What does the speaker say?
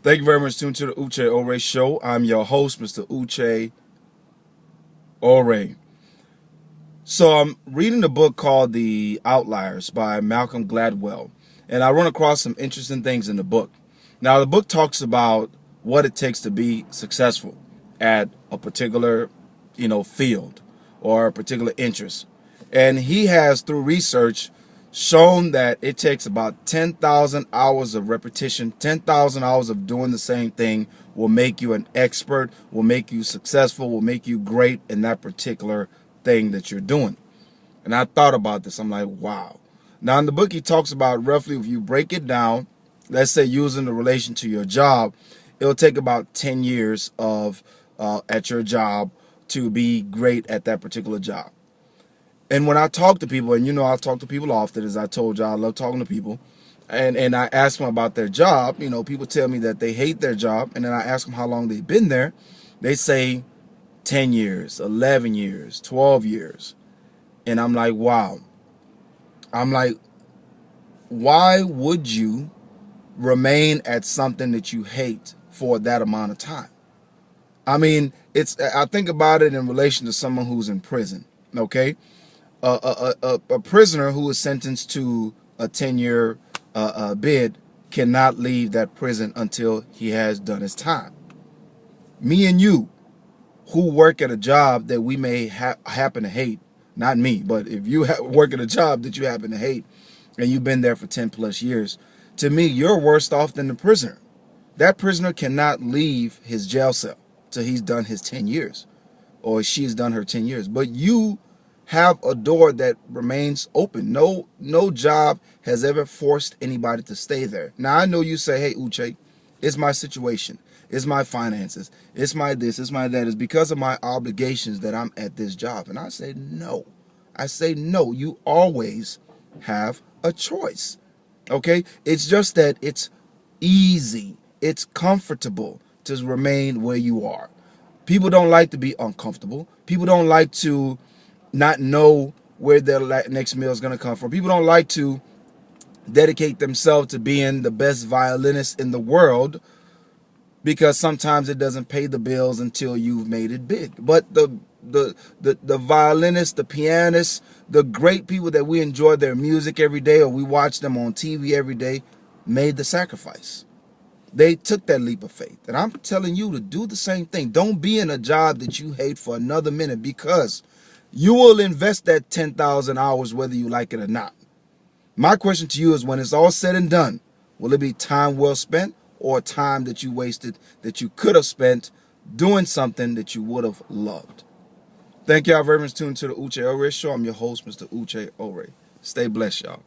Thank you very much for tuning to the Uche Ore Show. I'm your host, Mr. Uche Ore. So I'm reading a book called The Outliers by Malcolm Gladwell, and I run across some interesting things in the book. Now, the book talks about what it takes to be successful at a particular, field or a particular interest. And he has, through research, shown that it takes about 10,000 hours of repetition, 10,000 hours of doing the same thing will make you an expert, will make you successful, will make you great in that particular thing that you're doing. And I thought about this. I'm like, wow. Now, in the book, he talks about roughly, if you break it down, let's say using the relation to your job, it'll take about 10 years of at your job to be great at that particular job. And when I talk to people, and I talk to people often, as I told you, I love talking to people, and I ask them about their job. People tell me that they hate their job, and then I ask them how long they've been there. They say 10 years, 11 years, 12 years. And I'm like, wow. I'm like, why would you remain at something that you hate for that amount of time? I mean, I think about it in relation to someone who's in prison, okay? A prisoner who is sentenced to a 10-year bid cannot leave that prison until he has done his time. Me and you, who work at a job that we may happen to hate, not me, but if you work at a job that you happen to hate and you've been there for 10 plus years, to me, you're worse off than the prisoner. That prisoner cannot leave his jail cell till he's done his 10 years or she's done her 10 years. But you have a door that remains open. No job has ever forced anybody to stay there. Now, I know you say, hey, Uche, it's my situation. It's my finances. It's my this. It's my that. It's because of my obligations that I'm at this job. And I say, no. I say, no. You always have a choice. Okay? It's just that it's easy. It's comfortable to remain where you are. People don't like to be uncomfortable. People don't like to not know where their next meal is going to come from. People don't like to dedicate themselves to being the best violinist in the world, because sometimes it doesn't pay the bills until you've made it big. But the violinists, the pianists, the great people that we enjoy their music every day, or we watch them on TV every day, made the sacrifice. They took that leap of faith. And I'm telling you to do the same thing. Don't be in a job that you hate for another minute, because you will invest that 10,000 hours whether you like it or not. My question to you is, when it's all said and done, will it be time well spent, or time that you wasted that you could have spent doing something that you would have loved? Thank y'all very much for tuning to the Uche Ore Show. I'm your host, Mr. Uche Ore. Stay blessed, y'all.